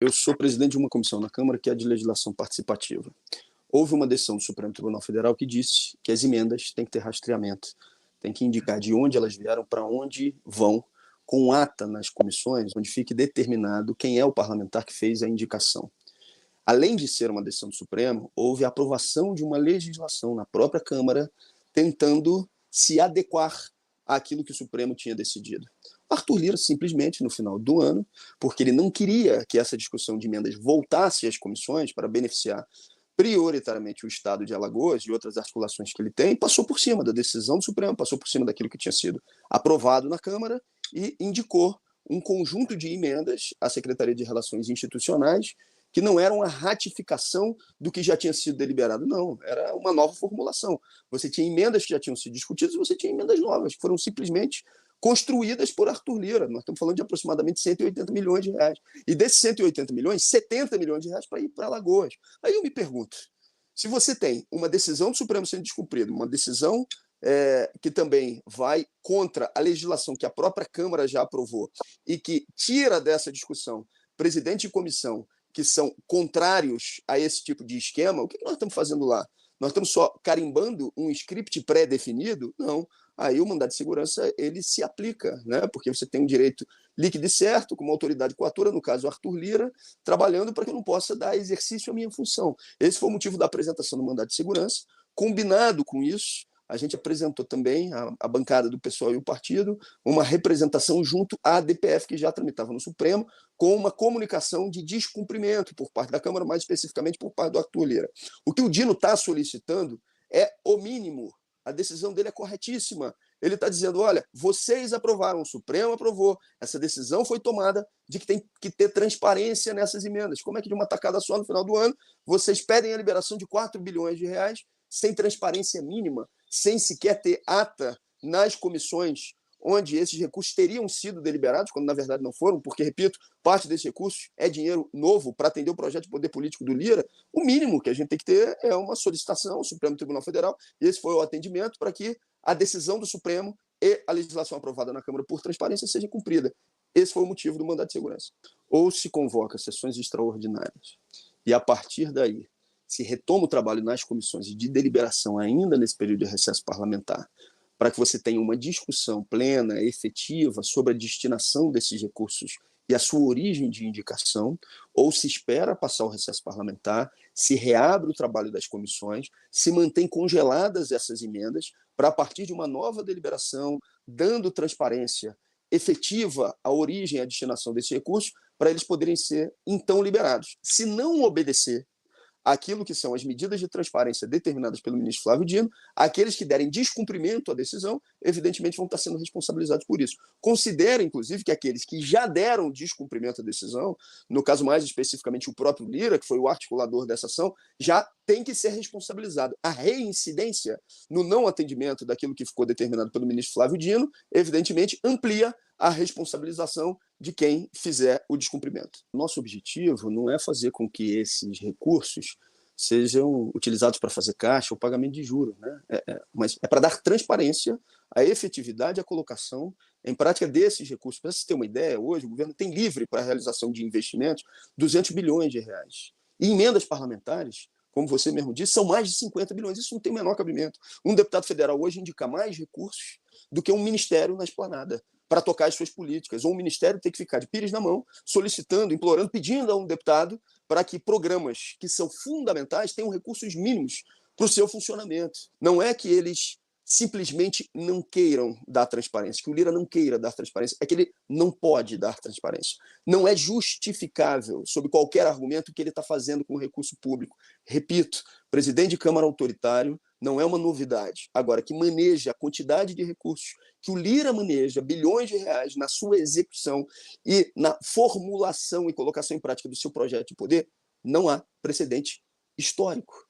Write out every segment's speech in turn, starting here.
Eu sou presidente de uma comissão na Câmara que é a de legislação participativa. Houve uma decisão do Supremo Tribunal Federal que disse que as emendas têm que ter rastreamento, tem que indicar de onde elas vieram, para onde vão, com ata nas comissões, onde fique determinado quem é o parlamentar que fez a indicação. Além de ser uma decisão do Supremo, houve a aprovação de uma legislação na própria Câmara tentando se adequar àquilo que o Supremo tinha decidido. Arthur Lira, simplesmente, no final do ano, porque ele não queria que essa discussão de emendas voltasse às comissões para beneficiar prioritariamente o Estado de Alagoas e outras articulações que ele tem, passou por cima da decisão do Supremo, passou por cima daquilo que tinha sido aprovado na Câmara e indicou um conjunto de emendas à Secretaria de Relações Institucionais que não eram a ratificação do que já tinha sido deliberado, não, era uma nova formulação. Você tinha emendas que já tinham sido discutidas e você tinha emendas novas, que foram simplesmente construídas por Arthur Lira. Nós estamos falando de aproximadamente 180 milhões de reais. E desses 180 milhões, 70 milhões de reais para ir para Alagoas. Aí eu me pergunto, se você tem uma decisão do Supremo sendo descumprida, uma decisão que também vai contra a legislação que a própria Câmara já aprovou e que tira dessa discussão presidente de comissão que são contrários a esse tipo de esquema, o que nós estamos fazendo lá? Nós estamos só carimbando um script pré-definido? Não. Aí o mandado de segurança ele se aplica, né? Porque você tem um direito líquido e certo, com uma autoridade coatora, no caso Arthur Lira, trabalhando para que eu não possa dar exercício à minha função. Esse foi o motivo da apresentação do mandado de segurança. Combinado com isso, a gente apresentou também, a bancada do PSOL e o partido, uma representação junto à DPF, que já tramitava no Supremo, com uma comunicação de descumprimento por parte da Câmara, mais especificamente por parte do Arthur Lira. O que o Dino está solicitando é o mínimo. A decisão dele é corretíssima. Ele está dizendo, olha, vocês aprovaram, o Supremo aprovou, essa decisão foi tomada de que tem que ter transparência nessas emendas. Como é que de uma tacada só no final do ano, vocês pedem a liberação de 4 bilhões de reais sem transparência mínima, sem sequer ter ata nas comissões onde esses recursos teriam sido deliberados, quando na verdade não foram, porque, repito, parte desses recursos é dinheiro novo para atender o projeto de poder político do Lira. O mínimo que a gente tem que ter é uma solicitação ao Supremo Tribunal Federal, e esse foi o atendimento para que a decisão do Supremo e a legislação aprovada na Câmara por transparência seja cumprida. Esse foi o motivo do mandado de segurança. Ou se convoca sessões extraordinárias, e a partir daí se retoma o trabalho nas comissões de deliberação ainda nesse período de recesso parlamentar, para que você tenha uma discussão plena, efetiva, sobre a destinação desses recursos e a sua origem de indicação, ou se espera passar o recesso parlamentar, se reabre o trabalho das comissões, se mantém congeladas essas emendas, para a partir de uma nova deliberação, dando transparência efetiva à origem e à destinação desses recursos, para eles poderem ser, então, liberados. Se não obedecer aquilo que são as medidas de transparência determinadas pelo ministro Flávio Dino, aqueles que derem descumprimento à decisão, evidentemente vão estar sendo responsabilizados por isso. Considera, inclusive, que aqueles que já deram descumprimento à decisão, no caso mais especificamente o próprio Lira, que foi o articulador dessa ação, já tem que ser responsabilizado. A reincidência no não atendimento daquilo que ficou determinado pelo ministro Flávio Dino, evidentemente, amplia a responsabilização de quem fizer o descumprimento. Nosso objetivo não é fazer com que esses recursos sejam utilizados para fazer caixa ou pagamento de juros, né? Mas é para dar transparência à efetividade e à colocação em prática desses recursos. Para você ter uma ideia, hoje o governo tem livre para a realização de investimentos 200 bilhões de reais. E emendas parlamentares, como você mesmo disse, são mais de 50 bilhões. Isso não tem o menor cabimento. Um deputado federal hoje indica mais recursos do que um ministério na esplanada para tocar as suas políticas. Ou um ministério tem que ficar de pires na mão, solicitando, implorando, pedindo a um deputado para que programas que são fundamentais tenham recursos mínimos para o seu funcionamento. Não é que eles simplesmente não queiram dar transparência, que o Lira não queira dar transparência, é que ele não pode dar transparência. Não é justificável, sob qualquer argumento, o que ele está fazendo com o recurso público. Repito, presidente de Câmara autoritário não é uma novidade. Agora, que maneja a quantidade de recursos que o Lira maneja, bilhões de reais, na sua execução e na formulação e colocação em prática do seu projeto de poder, não há precedente histórico.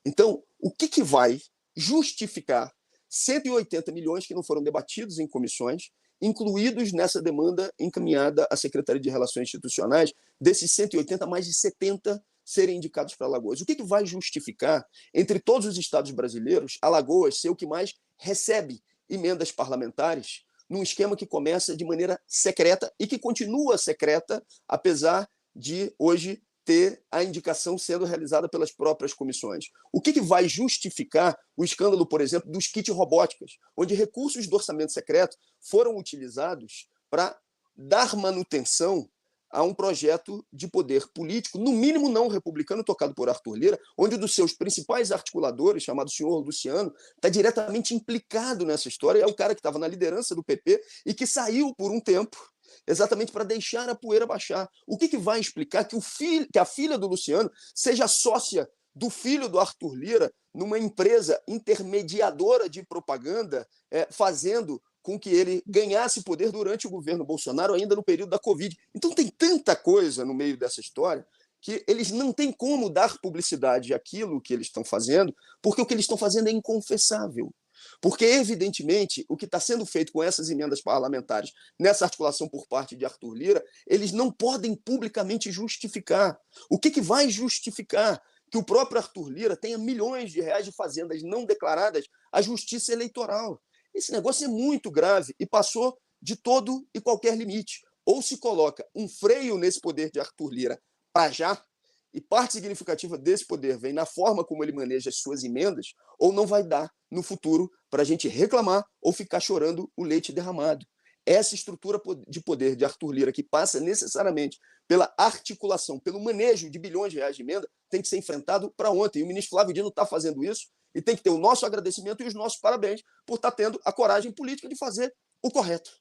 Então, o que vai justificar 180 milhões que não foram debatidos em comissões, incluídos nessa demanda encaminhada à Secretaria de Relações Institucionais, desses 180, mais de 70 serem indicados para Alagoas? O que vai justificar, entre todos os estados brasileiros, Alagoas ser o que mais recebe emendas parlamentares, num esquema que começa de maneira secreta e que continua secreta, apesar de hoje ter a indicação sendo realizada pelas próprias comissões. O que vai justificar o escândalo, por exemplo, dos kits robóticas, onde recursos do orçamento secreto foram utilizados para dar manutenção a um projeto de poder político, no mínimo não republicano, tocado por Arthur Lira, onde um dos seus principais articuladores, chamado senhor Luciano, está diretamente implicado nessa história, é um cara que estava na liderança do PP e que saiu por um tempo, exatamente para deixar a poeira baixar. O que vai explicar que a filha do Luciano seja sócia do filho do Arthur Lira numa empresa intermediadora de propaganda, fazendo com que ele ganhasse poder durante o governo Bolsonaro, ainda no período da Covid. Então tem tanta coisa no meio dessa história que eles não têm como dar publicidade àquilo que eles estão fazendo, porque o que eles estão fazendo é inconfessável. Porque, evidentemente, o que está sendo feito com essas emendas parlamentares, nessa articulação por parte de Arthur Lira, eles não podem publicamente justificar. O que vai justificar que o próprio Arthur Lira tenha milhões de reais de fazendas não declaradas à Justiça Eleitoral? Esse negócio é muito grave e passou de todo e qualquer limite. Ou se coloca um freio nesse poder de Arthur Lira para já, e parte significativa desse poder vem na forma como ele maneja as suas emendas, ou não vai dar no futuro para a gente reclamar ou ficar chorando o leite derramado. Essa estrutura de poder de Arthur Lira, que passa necessariamente pela articulação, pelo manejo de bilhões de reais de emenda, tem que ser enfrentado para ontem. E o ministro Flávio Dino está fazendo isso e tem que ter o nosso agradecimento e os nossos parabéns por estar tendo a coragem política de fazer o correto.